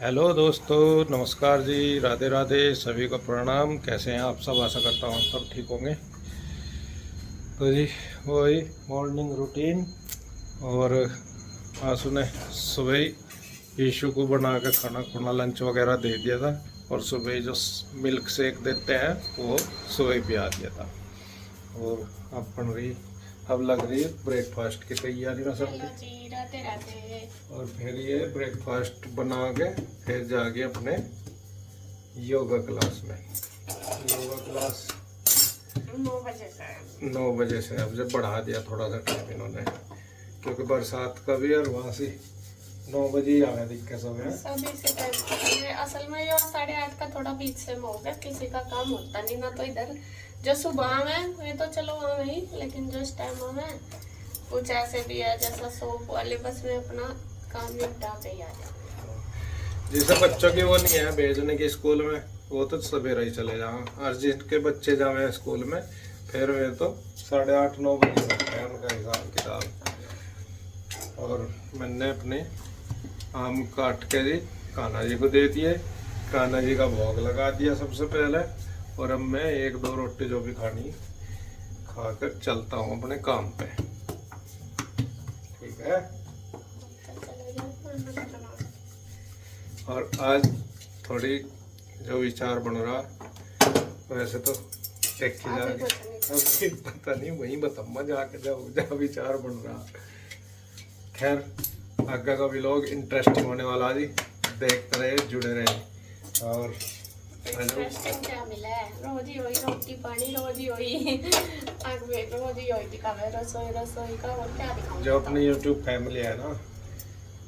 Hello दोस्तों, नमस्कार जी, राधे राधे, सभी को प्रणाम। कैसे हैं आप सब? आशा करता हूँ सब ठीक होंगे। तो जी वही मॉर्निंग रूटीन। और आज सुने सुबह ही ईशु को बना के खाना खुना लंच वगैरह दे दिया था। और सुबह जो मिल्क शेक देते हैं वो सुबह ही पिया दिया था। और अब बन रही अब लग रही है ब्रेकफास्ट की तैयारी में सबकी। राधे राधे। और फिर ये ब्रेकफास्ट बना के फिर जाके अपने योगा क्लास में। योगा क्लास 9 बजे से अब जब बढ़ा दिया थोड़ा सा टाइम इन्होंने, क्योंकि बरसात का भी और वहाँ से 9 बजे ही आया दिक्कत सब है। सभी से टाइम असल में ये 8:30 का थोड़ा बीच से हो गया, किसी का काम होता नहीं ना। तो इधर जो सुबह में ये तो चलो वहाँ ही, लेकिन जो इस टाइम में कुछ ऐसे भी है जैसा सोप वाले बस में अपना काम निपटा के ही आ जाते। जैसे बच्चों की वो नहीं है भेजने की स्कूल में, वो तो सवेरा ही चले जाओ। और जिनके बच्चे जावे स्कूल में फिर वे तो 8:30-9 बजे होते हैं उनका हिसाब किताब। और मैंने अपने आम काट के जी कान्हा जी को दे दिए, कान्हा जी का भोग लगा दिया सबसे पहले। और अब मैं 1-2 रोटी जो भी खानी खाकर चलता हूँ अपने काम पे। ठीक है। और आज थोड़ी जो विचार बन रहा, वैसे तो देखी जाएगी, पता नहीं वही बताऊंगा जाके जब विचार बन रहा। खैर आगे का भी लोग इंटरेस्टिंग होने वाला जी, देखते रहे, जुड़े रहे। और इंटरेस्टिंग क्या मिला है? रोज ही वही रोटी पानी, रोज ही वही आग में, रोज ही वही दिखावे रसोई का। और क्या दिखाऊं? जो अपनी YouTube फैमिली है ना,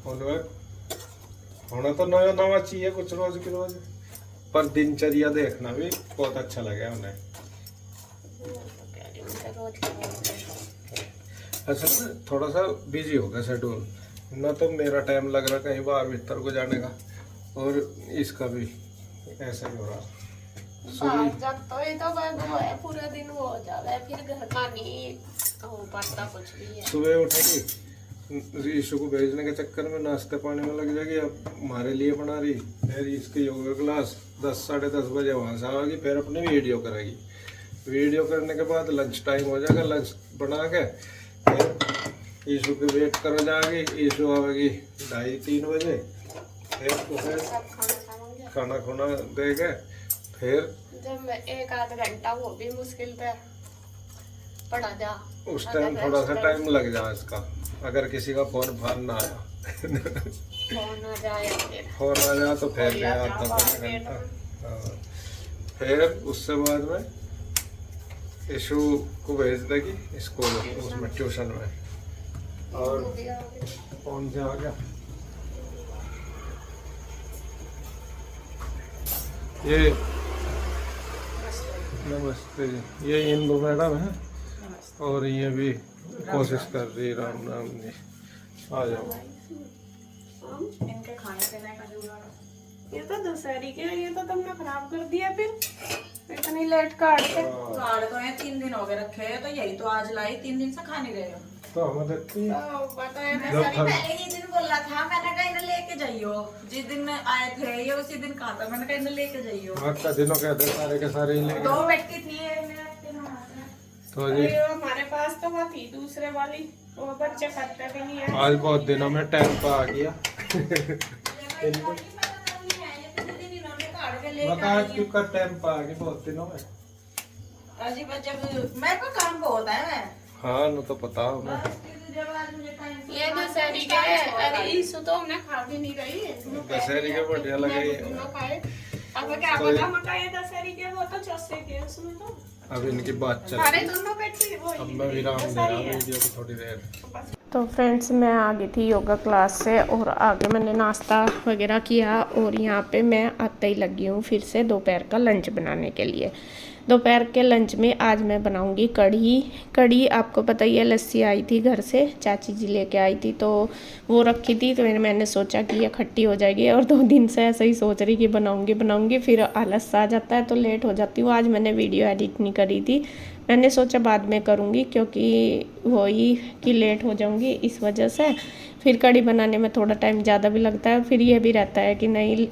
उनमें होना तो नया नवा चाहिए कुछ रोज की रोज, पर दिनचर्या देखना भी बहुत अच्छा लगे उन्हें। अच्छा थोड़ा सा बिजी हो गया शेड्यूल ना, तो मेरा टाइम लग रहा कहीं बाहर भीतर को जाने का, और इसका भी ऐसा ही हो रहा। जब तो ये तो वो है, पूरा दिन वो हो जाता है, फिर घर का नहीं हो पाता कुछ भी है। सुबह उठेगी, ईशु को भेजने के चक्कर में नाश्ते पानी में लग जाएगी, अब हमारे लिए बना रही, फिर इसकी योगा क्लास 10-10:30 बजे वहाँ से आएगी, फिर अपनी वीडियो करेगी। वीडियो करने के बाद लंच टाइम हो जाएगा, लंच बना के फिर ईशु की वेट कर जाएगी। ईशु आएगी 2:30-3 बजे, फिर खाना खुना दे के फिर जब 1-आध घंटा वो भी मुश्किल पे पड़ा जा, उस टाइम थोड़ा सा टाइम लग जाए इसका, अगर किसी का फोन ना आया फोन आ जाए फोन आ जाए तो फिर ले आता घंटा। फिर उससे बाद में ईशु को भेज देगी स्कूल, उसमें ट्यूशन में। और फोन से आ गया ये। नमस्ते जी, ये इंदु मैडम है और ये भी कोशिश कर रही। राम राम जी, आ जाओ। इनके खाने पीने का जुगाड़, ये तो दशहरी के, ये तो तुमने खराब कर दिया। फिर इतनी लेट काट के तो ये 3 दिन हो गए रखे हैं, तो यही तो आज लाई, 3 दिन से खा नहीं रहे हो। तो हमें देखती पता है पहले ही दिन बोला था, मैंने कहा इन्हें लेके जाइयो। जिस दिन आए थे ये उसी दिन कहा था, मैंने कहा इन्हें लेके जाइयो। अच्छा दिनों कहते सारे के सारे ही लेंगे। 2 बैठती थी तो जी हमारे पास तो वो थी दूसरे वाली, वो बच्चे खाते भी नहीं है। आज बहुत दिनों में टाइम पे आ गया। बता क्यों का टाइम पे आ गया बहुत दिनों में। अजीब जब मेरे को काम बहुत है। हाँ न तो पता हमें। ये दशहरी के, अरे ईशु तो हमने खा भी नहीं रही है। दशहरी के बढ़िया लगे। अब क्या पता मका ये दशहरी के, वो तो चौसे के उसमें तो अब इनकी बात चल सारे रही। दोनों पेट वो अब मैं विराम दे रहा हूँ वीडियो को थोड़ी देर। तो फ्रेंड्स मैं आ गई थी योगा क्लास से, और आगे मैंने नाश्ता वगैरह किया, और यहाँ पे मैं आते ही लगी हूँ फिर से दोपहर का लंच बनाने के लिए। दोपहर के लंच में आज मैं बनाऊंगी कढ़ी। आपको पता ही है, लस्सी आई थी घर से, चाची जी लेके आई थी, तो वो रखी थी। तो मैंने सोचा कि ये खट्टी हो जाएगी, और 2 दिन से ऐसे ही सोच रही कि बनाऊंगी, फिर आलस आ जाता है तो लेट हो जाती हूँ। आज मैंने वीडियो एडिट नहीं करी थी, मैंने सोचा बाद में करूँगी क्योंकि वही कि लेट हो जाऊँगी, इस वजह से फिर कढ़ी बनाने में थोड़ा टाइम ज़्यादा भी लगता है। फिर ये भी रहता है कि नहीं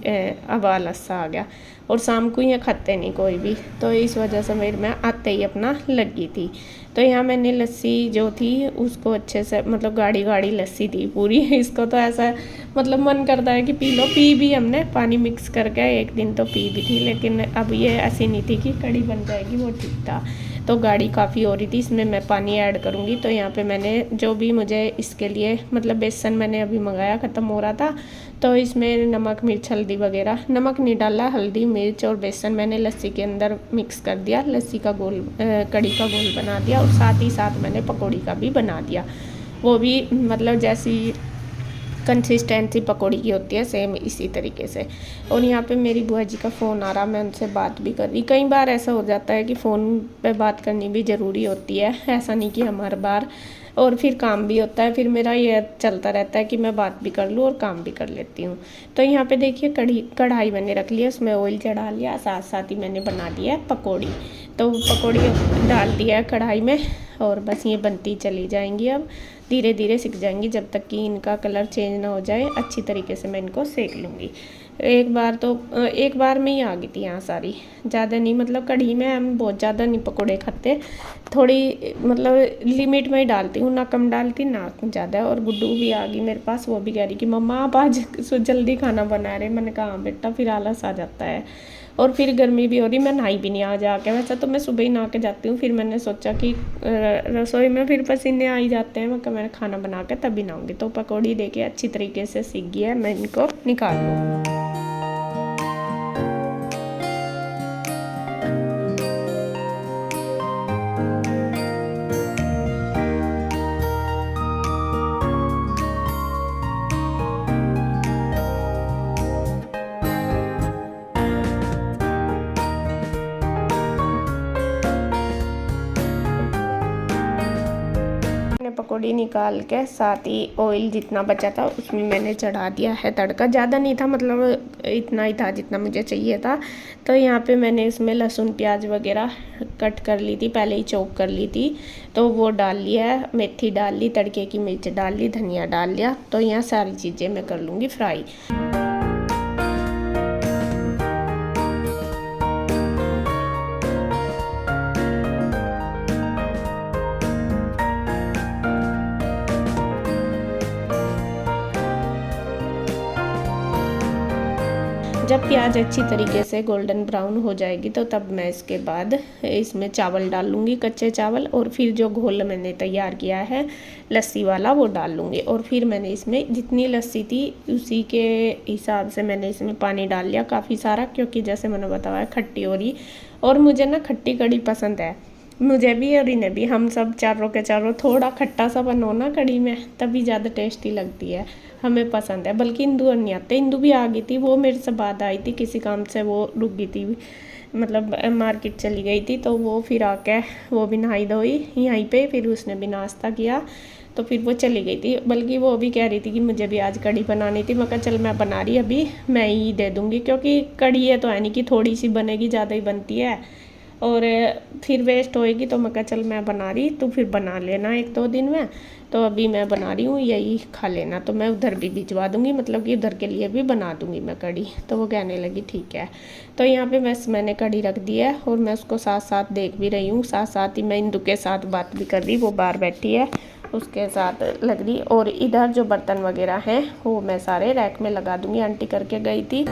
अब आलस सा आ गया, और शाम को ये खाते नहीं कोई भी, तो इस वजह से फिर मैं आते ही अपना लगी थी। तो यहाँ मैंने लस्सी जो थी उसको अच्छे से, मतलब गाढ़ी गाढ़ी लस्सी थी पूरी इसको तो ऐसा मतलब मन करता है कि पी लो। पी भी हमने पानी मिक्स करके, एक दिन तो पी भी थी, लेकिन अब ये ऐसी नहीं थी कि कढ़ी बन जाएगी, वो ठीक था। तो गाढ़ी काफ़ी हो रही थी, इसमें मैं पानी ऐड करूँगी। तो यहाँ पे मैंने जो भी मुझे इसके लिए मतलब बेसन मैंने अभी मंगाया, ख़त्म हो रहा था, तो इसमें नमक मिर्च हल्दी वगैरह, नमक नहीं डाला, हल्दी मिर्च और बेसन मैंने लस्सी के अंदर मिक्स कर दिया, लस्सी का गोल कढ़ी का गोल बना दिया, और साथ ही साथ मैंने पकौड़ी का भी बना दिया। वो भी मतलब जैसी कंसिस्टेंसी पकौड़ी की होती है सेम इसी तरीके से। और यहाँ पे मेरी बुआ जी का फ़ोन आ रहा, मैं उनसे बात भी कर रही। कई बार ऐसा हो जाता है कि फ़ोन पे बात करनी भी ज़रूरी होती है, ऐसा नहीं कि हर बार, और फिर काम भी होता है, फिर मेरा ये चलता रहता है कि मैं बात भी कर लूँ और काम भी कर लेती हूँ। तो यहाँ पे देखिए कढ़ाई मैंने रख लिया, उसमें ऑयल चढ़ा लिया, साथ साथ ही मैंने बना दिया पकौड़ी। तो पकौड़ी डाल दिया है कढ़ाई में, और बस ये बनती चली जाएंगी। अब धीरे धीरे सिक जाएंगी, जब तक कि इनका कलर चेंज ना हो जाए अच्छी तरीके से मैं इनको सेक लूँगी। एक बार में ही आ गई थी यहाँ सारी, ज़्यादा नहीं, मतलब कढ़ी में हम बहुत ज़्यादा नहीं पकोड़े खाते, थोड़ी मतलब लिमिट में ही डालती हूँ, ना कम डालती ना ज़्यादा। और गुड्डू भी आ गई मेरे पास, वो भी कह रही कि मम्मा आप आज जल्दी खाना बना रहे। मैंने कहा हाँ बेटा, फिर आलस आ जाता है, और फिर गर्मी भी हो रही, मैं नहाई भी नहीं आज आके। वैसे तो मैं सुबह ही नहा के जाती हूँ, फिर मैंने सोचा कि रसोई में फिर पसीने आ ही जाते हैं, मैं खाना बना के तभी नहाऊंगी। तो पकौड़ी देके अच्छी तरीके से सीख गई है, मैं इनको निकाल लूँगी। पकौड़ी निकाल के साथ ही ऑयल जितना बचा था उसमें मैंने चढ़ा दिया है तड़का। ज़्यादा नहीं था, मतलब इतना ही था जितना मुझे चाहिए था। तो यहाँ पे मैंने इसमें लहसुन प्याज वगैरह कट कर ली थी, पहले ही चॉप कर ली थी, तो वो डाल लिया है। मेथी डाल ली, तड़के की मिर्च डाल ली, धनिया डाल लिया। तो यहाँ सारी चीज़ें मैं कर लूँगी फ्राई। जब प्याज अच्छी तरीके से गोल्डन ब्राउन हो जाएगी तो तब मैं इसके बाद इसमें चावल डाल लूँगी, कच्चे चावल, और फिर जो घोल मैंने तैयार किया है लस्सी वाला वो डाल लूँगी। और फिर मैंने इसमें जितनी लस्सी थी उसी के हिसाब से मैंने इसमें पानी डाल लिया, काफ़ी सारा, क्योंकि जैसे मैंने बताया खट्टी हो रही, और मुझे ना खट्टी कढ़ी पसंद है, मुझे भी और इन्हें भी। हम सब चारों के चारों थोड़ा खट्टा सा बनो ना कढ़ी में, तभी ज़्यादा टेस्टी लगती है, हमें पसंद है। बल्कि इंदू और नहीं आते, इंदू भी आ गई थी, वो मेरे से बाद आई थी किसी काम से, वो रुक गई थी, मतलब मार्केट चली गई थी, तो वो फिर आके वो भी नहाई धोई यहीं पे, फिर उसने भी नाश्ता किया, तो फिर वो चली गई थी। बल्कि वो भी कह रही थी कि मुझे भी आज कढ़ी बनानी थी। मैं कहा चल मैं बना रही, अभी मैं ही दे दूँगी, क्योंकि कढ़ी है तो है नहीं कि थोड़ी सी बनेगी, ज़्यादा ही बनती है और फिर वेस्ट होएगी। तो मैं कहा चल मैं बना रही, तो फिर बना लेना 1-2 दिन में। तो अभी मैं बना रही हूँ, यही खा लेना। तो मैं उधर भी भिजवा दूँगी, मतलब कि उधर के लिए भी बना दूँगी मैं कढ़ी। तो वो कहने लगी ठीक है। तो यहाँ पे मैंने कढ़ी रख दी है, और मैं उसको साथ साथ देख भी रही हूँ, साथ साथ ही मैं इंदू के साथ बात भी कर रही, वो बाहर बैठी है उसके साथ लग रही। और इधर जो बर्तन वगैरह हैं वो मैं सारे रैक में लगा दूँगी, आंटी करके गई थी।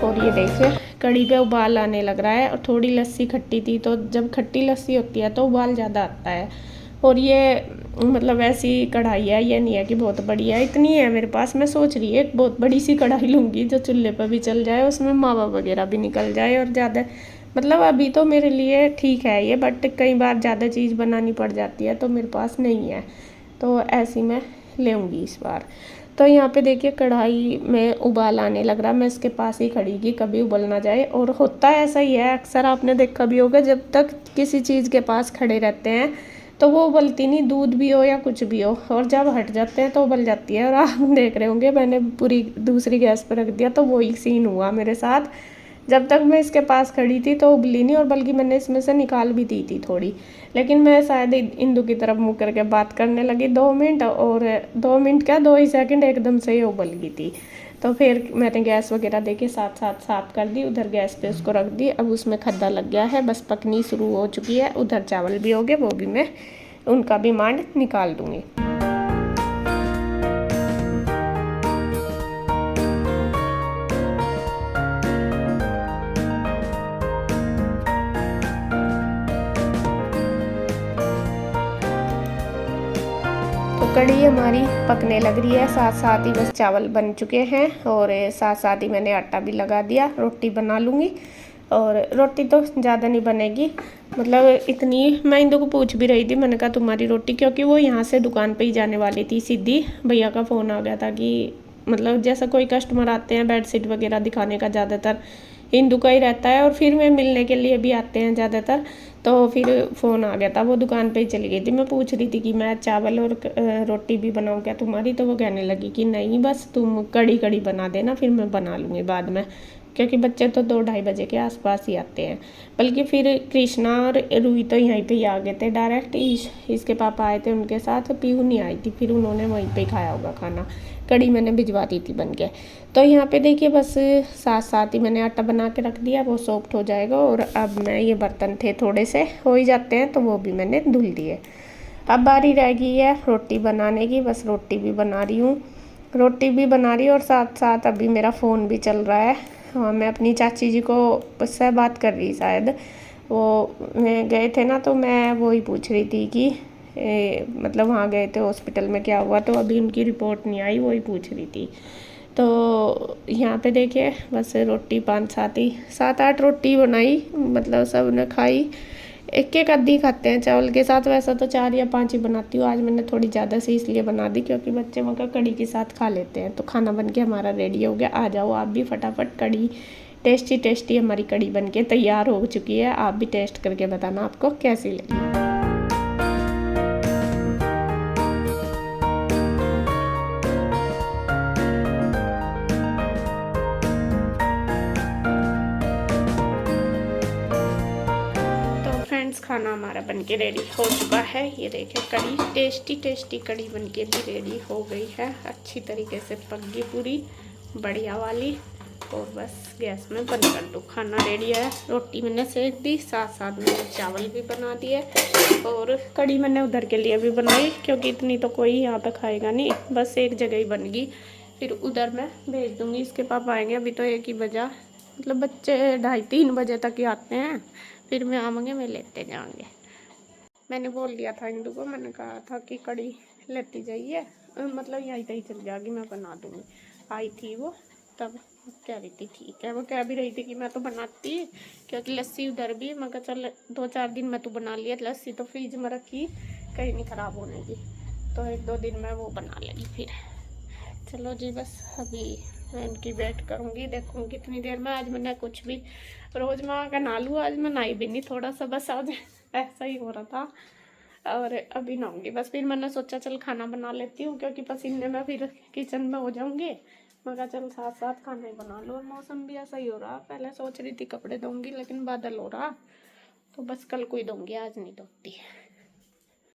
और ये देखिए कढ़ी पे उबाल आने लग रहा है, और थोड़ी लस्सी खट्टी थी, तो जब खट्टी लस्सी होती है तो उबाल ज़्यादा आता है। और ये मतलब ऐसी कढ़ाई है, ये नहीं है कि बहुत बड़ी है, इतनी है मेरे पास। मैं सोच रही है एक बहुत बड़ी सी कढ़ाई लूँगी जो चूल्हे पर भी चल जाए, उसमें मावा वगैरह भी निकल जाए, और ज़्यादा मतलब अभी तो मेरे लिए ठीक है ये, बट कई बार ज़्यादा चीज़ बनानी पड़ जाती है तो मेरे पास नहीं है, तो ऐसी मैं लेंगी इस बार। तो यहाँ पे देखिए कढ़ाई में उबाल आने लग रहा, मैं इसके पास ही खड़ी कि कभी उबल ना जाए। और होता ऐसा ही है, अक्सर आपने देखा भी होगा, जब तक किसी चीज़ के पास खड़े रहते हैं तो वो उबलती नहीं, दूध भी हो या कुछ भी हो, और जब हट जाते हैं तो उबल जाती है। और आप देख रहे होंगे मैंने पूरी दूसरी गैस पर रख दिया, तो वही सीन हुआ मेरे साथ। जब तक मैं इसके पास खड़ी थी तो उबली नहीं, और बल्कि मैंने इसमें से निकाल भी दी थी थोड़ी, लेकिन मैं शायद इंदु की तरफ मुँह करके बात करने लगी 2 मिनट, और 2 मिनट क्या 2 ही सेकंड एकदम से ही उबल गई थी। तो फिर मैंने गैस वगैरह देके साथ साथ साफ़ कर दी, उधर गैस पे उसको रख दी। अब उसमें खद्दा लग गया है, बस पकनी शुरू हो चुकी है। उधर चावल भी हो गए, वो भी मैं उनका भी मांड निकाल दूँगी। तो कढ़ी हमारी पकने लग रही है, साथ साथ ही बस चावल बन चुके हैं, और साथ साथ ही मैंने आटा भी लगा दिया। रोटी बना लूँगी, और रोटी तो ज़्यादा नहीं बनेगी, मतलब इतनी। मैं इंदु को पूछ भी रही थी, मैंने कहा तुम्हारी रोटी, क्योंकि वो यहाँ से दुकान पे ही जाने वाली थी सीधी। भैया का फ़ोन आ गया था कि मतलब जैसा कोई कस्टमर आते हैं बेडशीट वगैरह दिखाने का ज़्यादातर इंदु का ही रहता है, और फिर मैं मिलने के लिए भी आते हैं ज़्यादातर। तो फिर फ़ोन आ गया था, वो दुकान पे ही चली गई थी। मैं पूछ रही थी कि मैं चावल और रोटी भी बनाऊँ क्या तुम्हारी, तो वो कहने लगी कि नहीं बस तुम कड़ी बना देना, फिर मैं बना लूँगी बाद में, क्योंकि बच्चे तो 2-2:30 बजे के आसपास ही आते हैं। बल्कि फिर कृष्णा और रूही तो यहीं पे ही आ गए थे डायरेक्ट, इसके पापा आए थे उनके साथ, पीहू नहीं आई थी, फिर उन्होंने वहीं पे खाया होगा खाना। कड़ी मैंने भिजवा दी थी बन के। तो यहाँ पे देखिए बस साथ साथ ही मैंने आटा बना के रख दिया, वो सॉफ्ट हो जाएगा। और अब मैं ये बर्तन थे थोड़े से हो ही जाते हैं, तो वो भी मैंने धुल दिए। अब बारी रह गई है रोटी बनाने की, बस रोटी भी बना रही हूँ, रोटी भी बना रही हूँ, और साथ साथ अभी मेरा फ़ोन भी चल रहा है। हाँ, मैं अपनी चाची जी को से बात कर रही शायद, वो मैं गए थे ना, तो मैं वो ही पूछ रही थी कि मतलब वहाँ गए थे हॉस्पिटल में क्या हुआ, तो अभी उनकी रिपोर्ट नहीं आई, वो ही पूछ रही थी। तो यहाँ पे देखिए बस रोटी 7-8 रोटी बनाई, मतलब सब ने खाई। एक एक आधी खाते हैं चावल के साथ, वैसा तो 4 या 5 ही बनाती हूँ। आज मैंने थोड़ी ज़्यादा सी इसलिए बना दी क्योंकि बच्चे मगर कड़ी के साथ खा लेते हैं। तो खाना बन के हमारा रेडी हो गया, आ जाओ आप भी फटाफट। कड़ी टेस्टी टेस्टी हमारी कड़ी बन के तैयार हो चुकी है, आप भी टेस्ट करके बताना आपको कैसी लगी। फ्रेंड्स, खाना हमारा बनके रेडी हो चुका है। ये देखिए कड़ी, टेस्टी टेस्टी कड़ी बनके भी रेडी हो गई है, अच्छी तरीके से पक गई पूरी बढ़िया वाली। और बस गैस में बंद कर दो, खाना रेडी है। रोटी मैंने सेक दी, साथ साथ मैंने चावल भी बना दिए, और कड़ी मैंने उधर के लिए भी बनाई क्योंकि इतनी तो कोई यहाँ पे खाएगा नहीं, बस एक जगह ही बन गई। फिर उधर मैं भेज दूँगी, इसके पापा आएंगे, अभी तो 1 ही बजा, मतलब बच्चे 2:30-3 बजे तक ही आते हैं, फिर मैं आऊँगे मैं लेते जाएंगे। मैंने बोल दिया था इंदु को, मैंने कहा था कि कड़ी लेती जाइए, मतलब यहीं तहीं चल जाएगी, मैं बना दूँगी। आई थी वो तब कह रही थी ठीक है, वो कह भी रही थी कि मैं तो बनाती, क्योंकि लस्सी उधर भी, मगर चल 2-4 दिन मैं तो बना लिया, लस्सी तो फ्रिज में रखी कहीं नहीं ख़राब होने की, तो 1-2 दिन में वो बना लेगी फिर। चलो जी, बस अभी मैं इनकी वेट करूँगी, देखूँगी कितनी देर में। आज मैंने कुछ भी, रोज़ मैं आकर नहा लूँ, आज मैं नहाई भी नहीं, थोड़ा सा बस आज ऐसा ही हो रहा था, और अभी नहाऊँगी बस। फिर मैंने सोचा चल खाना बना लेती हूँ, क्योंकि पसीने में फिर किचन में हो जाऊँगी, मगर चल साथ साथ खाना ही बना लो। और मौसम भी ऐसा ही हो रहा, पहले सोच रही थी कपड़े धोऊँगी, लेकिन बादल हो रहा, तो बस कल को ही धोऊँगी, आज नहीं धोती।